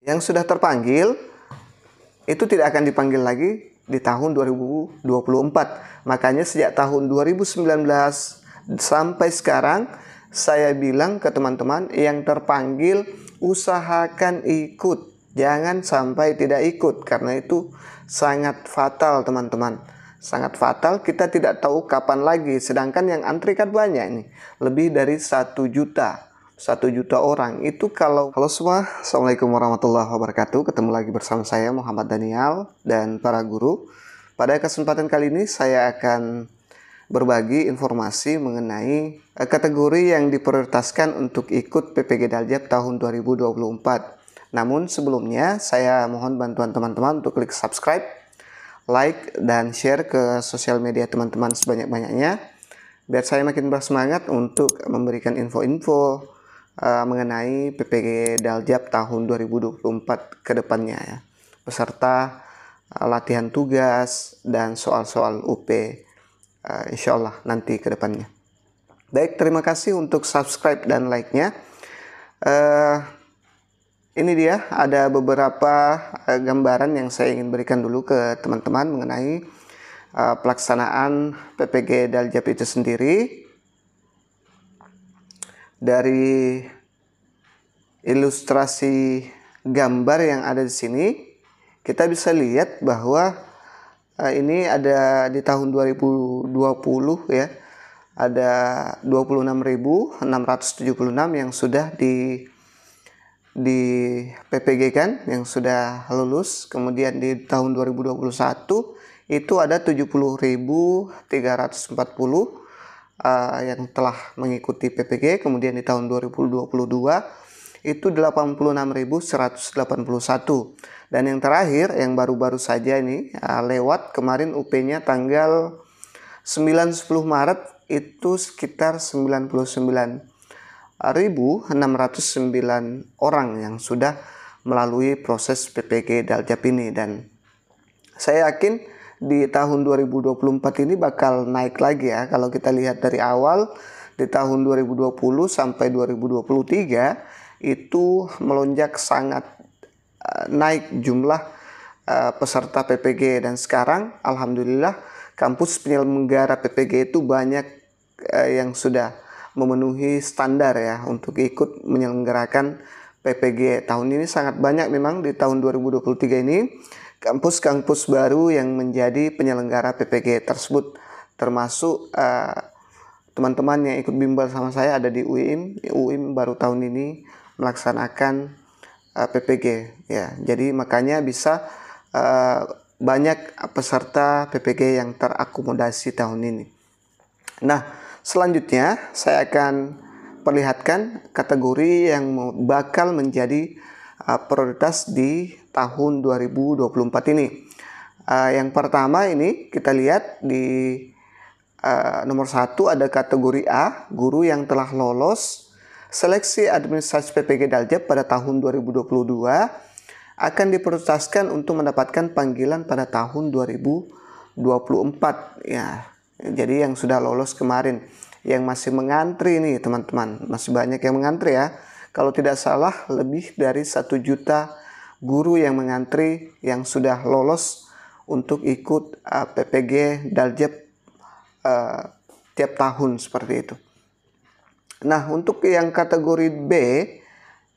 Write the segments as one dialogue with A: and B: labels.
A: Yang sudah terpanggil itu tidak akan dipanggil lagi di tahun 2024. Makanya sejak tahun 2019 sampai sekarang saya bilang ke teman-teman yang terpanggil usahakan ikut. Jangan sampai tidak ikut karena itu sangat fatal teman-teman. Sangat fatal, kita tidak tahu kapan lagi. Sedangkan yang antri kan banyak nih, lebih dari 1 juta. 1 juta orang itu kalau halo semua, assalamualaikum warahmatullahi wabarakatuh. Ketemu lagi bersama saya Muhammad Daniel dan para guru. Pada kesempatan kali ini saya akan berbagi informasi mengenai kategori yang diprioritaskan untuk ikut PPG Daljab tahun 2024. Namun sebelumnya saya mohon bantuan teman-teman untuk klik subscribe, like, dan share ke sosial media teman-teman sebanyak-banyaknya biar saya makin bersemangat untuk memberikan info-info mengenai PPG Daljab tahun 2024 ke depannya ya, beserta latihan tugas dan soal-soal UP insya Allah nanti ke depannya. Baik, terima kasih untuk subscribe dan like-nya. Ini dia ada beberapa gambaran yang saya ingin berikan dulu ke teman-teman mengenai pelaksanaan PPG Daljab itu sendiri. Dari ilustrasi gambar yang ada di sini, kita bisa lihat bahwa ini ada di tahun 2020 ya, ada 26.676 yang sudah di PPG kan, yang sudah lulus. Kemudian di tahun 2021 itu ada 70.340 yang telah mengikuti PPG. Kemudian di tahun 2022 itu 86.181. Dan yang terakhir yang baru-baru saja ini lewat kemarin UP-nya tanggal 9-10 Maret itu sekitar 99.609 orang yang sudah melalui proses PPG Daljab ini. Dan saya yakin di tahun 2024 ini bakal naik lagi ya. Kalau kita lihat dari awal di tahun 2020 sampai 2023 itu melonjak sangat naik jumlah peserta PPG. Dan sekarang alhamdulillah kampus penyelenggara PPG itu banyak yang sudah memenuhi standar ya untuk ikut menyelenggarakan PPG. Tahun ini sangat banyak memang di tahun 2023 ini kampus-kampus baru yang menjadi penyelenggara PPG tersebut, termasuk teman-teman yang ikut bimbel sama saya ada di UIM. UIM baru tahun ini melaksanakan PPG ya. Jadi makanya bisa banyak peserta PPG yang terakomodasi tahun ini. Nah, selanjutnya saya akan perlihatkan kategori yang bakal menjadi prioritas di tahun 2024 ini. Yang pertama ini kita lihat di nomor 1 ada kategori A, guru yang telah lolos seleksi administrasi PPG Daljab pada tahun 2022 akan diprioritaskan untuk mendapatkan panggilan pada tahun 2024 ya. Jadi yang sudah lolos kemarin, yang masih mengantri nih teman-teman, masih banyak yang mengantri ya. Kalau tidak salah lebih dari 1 juta guru yang mengantri yang sudah lolos untuk ikut PPG Daljab tiap tahun seperti itu. Nah, untuk yang kategori B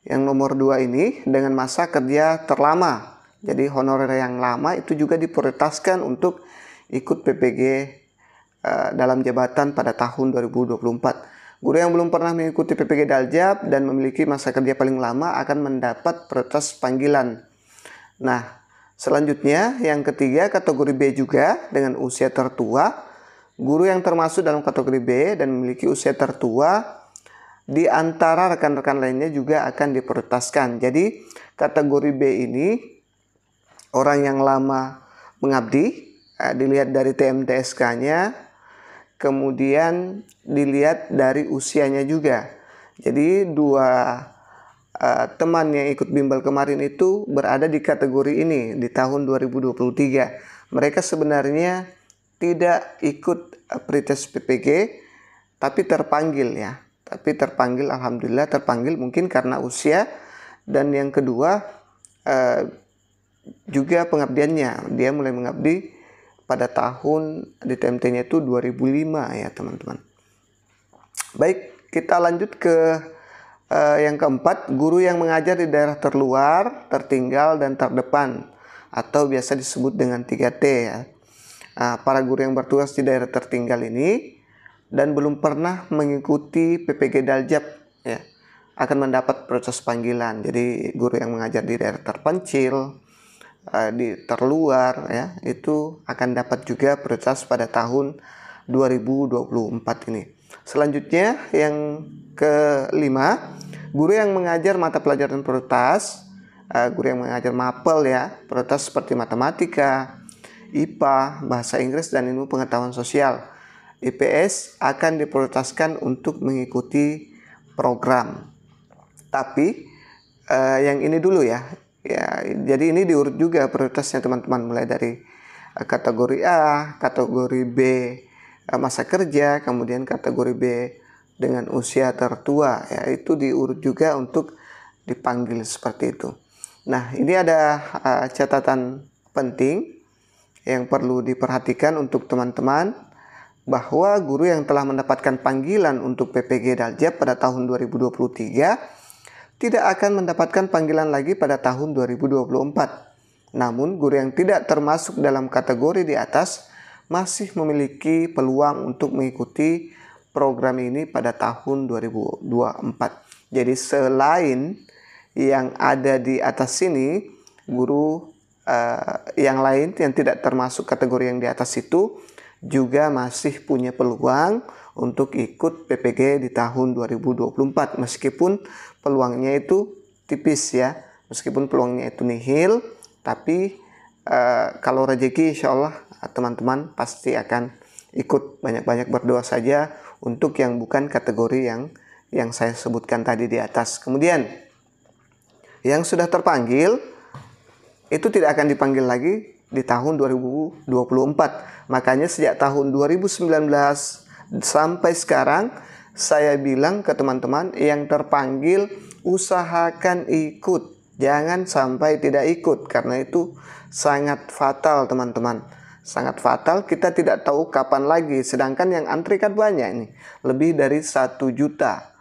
A: yang nomor 2 ini dengan masa kerja terlama, jadi honorer yang lama itu juga diprioritaskan untuk ikut PPG dalam jabatan pada tahun 2024. Guru yang belum pernah mengikuti PPG Daljab dan memiliki masa kerja paling lama akan mendapat prioritas panggilan. Nah, selanjutnya yang ketiga kategori B juga dengan usia tertua. Guru yang termasuk dalam kategori B dan memiliki usia tertua di antara rekan-rekan lainnya juga akan diprioritaskan. Jadi kategori B ini orang yang lama mengabdi, dilihat dari TMTSK-nya, kemudian dilihat dari usianya juga. Jadi dua teman yang ikut bimbel kemarin itu berada di kategori ini di tahun 2023. Mereka sebenarnya tidak ikut pretest PPG tapi terpanggil ya. Tapi terpanggil, alhamdulillah terpanggil, mungkin karena usia. Dan yang kedua juga pengabdiannya. Dia mulai mengabdi pada tahun di TMT-nya itu 2005 ya teman-teman. Baik, kita lanjut ke yang keempat, guru yang mengajar di daerah terluar, tertinggal, dan terdepan, atau biasa disebut dengan 3T ya. Para guru yang bertugas di daerah tertinggal ini dan belum pernah mengikuti PPG Daljab ya, akan mendapat proses panggilan. Jadi guru yang mengajar di daerah terpencil, di terluar ya, itu akan dapat juga prioritas pada tahun 2024 ini. Selanjutnya yang kelima, guru yang mengajar mata pelajaran prioritas, guru yang mengajar mapel ya, prioritas seperti matematika, IPA, bahasa Inggris, dan ilmu pengetahuan sosial, IPS, akan diprioritaskan untuk mengikuti program. Tapi yang ini dulu ya. Jadi ini diurut juga prioritasnya teman-teman, mulai dari kategori A, kategori B masa kerja, kemudian kategori B dengan usia tertua ya, itu diurut juga untuk dipanggil seperti itu. Nah, ini ada catatan penting yang perlu diperhatikan untuk teman-teman, bahwa guru yang telah mendapatkan panggilan untuk PPG Daljab pada tahun 2023 tidak akan mendapatkan panggilan lagi pada tahun 2024. Namun, guru yang tidak termasuk dalam kategori di atas masih memiliki peluang untuk mengikuti program ini pada tahun 2024. Jadi selain yang ada di atas sini, guru yang lain yang tidak termasuk kategori yang di atas itu juga masih punya peluang untuk ikut PPG di tahun 2024, meskipun peluangnya itu tipis ya, meskipun peluangnya itu nihil, tapi kalau rezeki insya Allah teman-teman pasti akan ikut. Banyak-banyak berdoa saja untuk yang bukan kategori yang saya sebutkan tadi di atas. Kemudian yang sudah terpanggil itu tidak akan dipanggil lagi di tahun 2024. Makanya sejak tahun 2019 sampai sekarang saya bilang ke teman-teman yang terpanggil usahakan ikut, jangan sampai tidak ikut, karena itu sangat fatal teman-teman, sangat fatal. Kita tidak tahu kapan lagi, sedangkan yang antri kan banyak ini, lebih dari 1 juta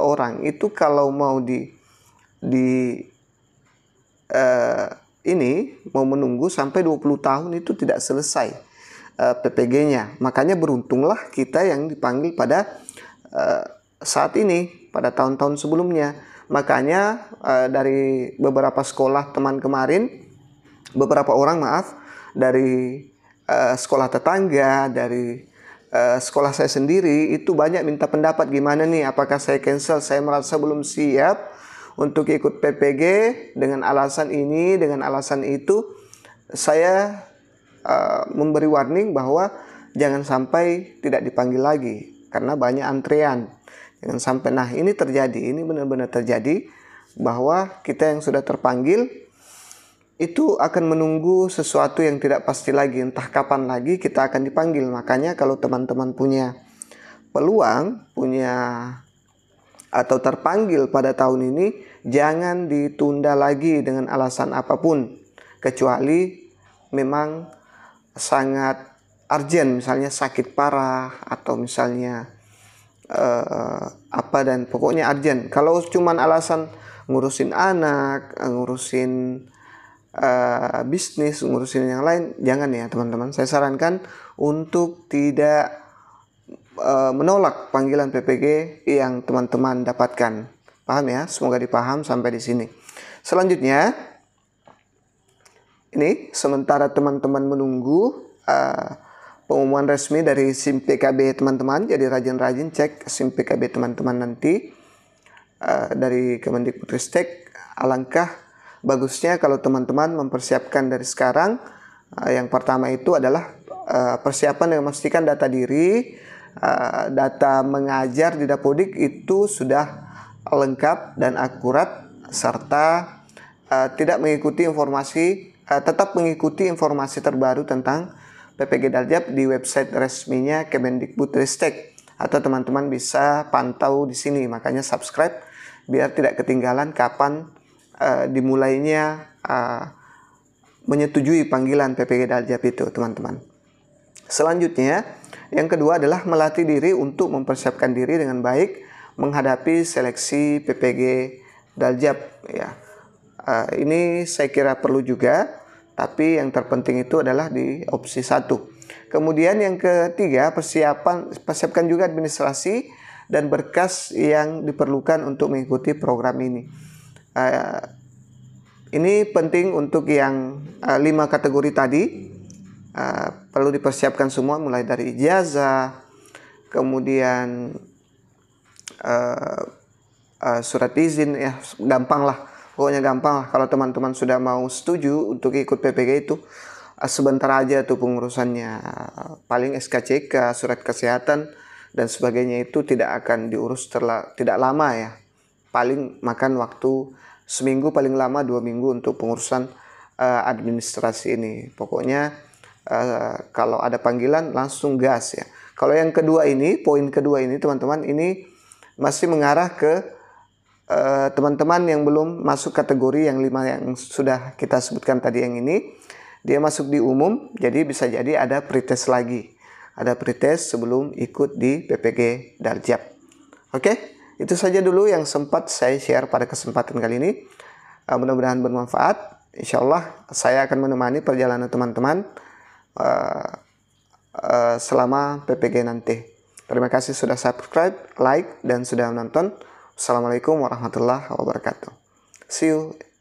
A: orang. Itu kalau mau ini mau menunggu sampai 20 tahun itu tidak selesai PPG-nya. Makanya beruntunglah kita yang dipanggil pada saat ini, pada tahun-tahun sebelumnya. Makanya dari beberapa sekolah teman kemarin, beberapa orang dari sekolah tetangga, dari sekolah saya sendiri, itu banyak minta pendapat, gimana nih, apakah saya cancel, saya merasa belum siap untuk ikut PPG dengan alasan ini, dengan alasan itu. Saya memberi warning bahwa jangan sampai tidak dipanggil lagi karena banyak antrean. Jangan sampai, nah ini terjadi, ini benar-benar terjadi, bahwa kita yang sudah terpanggil itu akan menunggu sesuatu yang tidak pasti lagi, entah kapan lagi kita akan dipanggil. Makanya kalau teman-teman punya peluang, atau terpanggil pada tahun ini, jangan ditunda lagi dengan alasan apapun, kecuali memang sangat urgent, misalnya sakit parah, atau misalnya dan pokoknya urgent. Kalau cuman alasan ngurusin anak, ngurusin bisnis, ngurusin yang lain, jangan ya teman-teman. Saya sarankan untuk tidak menolak panggilan PPG yang teman-teman dapatkan. Paham ya? Semoga dipaham sampai di sini. Selanjutnya, ini sementara teman-teman menunggu pengumuman resmi dari SIM PKB teman-teman. Jadi rajin-rajin cek SIM PKB teman-teman nanti dari Kemendikbudristek. Alangkah bagusnya kalau teman-teman mempersiapkan dari sekarang. Yang pertama itu adalah persiapan dengan memastikan data diri, data mengajar di Dapodik itu sudah lengkap dan akurat, serta tetap mengikuti informasi terbaru tentang PPG Daljab di website resminya Kemendikbudristek, atau teman-teman bisa pantau di sini. Makanya subscribe biar tidak ketinggalan kapan dimulainya menyetujui panggilan PPG Daljab itu, teman-teman. Selanjutnya, yang kedua adalah melatih diri untuk mempersiapkan diri dengan baik menghadapi seleksi PPG Daljab ya. Ini saya kira perlu juga, tapi yang terpenting itu adalah di opsi 1. Kemudian yang ketiga, persiapkan juga administrasi dan berkas yang diperlukan untuk mengikuti program ini. Ini penting untuk yang 5 kategori tadi. Perlu dipersiapkan semua, mulai dari ijazah, kemudian surat izin, ya gampang lah, pokoknya gampang lah. Kalau teman-teman sudah mau setuju untuk ikut PPG itu, sebentar aja tuh pengurusannya. Paling SKCK, surat kesehatan dan sebagainya itu tidak akan diurus tidak lama ya. Paling makan waktu seminggu, paling lama 2 minggu untuk pengurusan administrasi ini. Pokoknya kalau ada panggilan langsung gas ya. Kalau yang kedua ini, poin kedua ini teman-teman, ini masih mengarah ke teman-teman yang belum masuk kategori yang 5 yang sudah kita sebutkan tadi. Yang ini dia masuk di umum, jadi bisa jadi ada pretest lagi. Ada pretest sebelum ikut di PPG Daljab. Oke, itu saja dulu yang sempat saya share pada kesempatan kali ini. Mudah-mudahan bermanfaat. Insya Allah saya akan menemani perjalanan teman-teman selama PPG nanti. Terima kasih sudah subscribe, like, dan sudah menonton. Assalamualaikum warahmatullahi wabarakatuh. See you.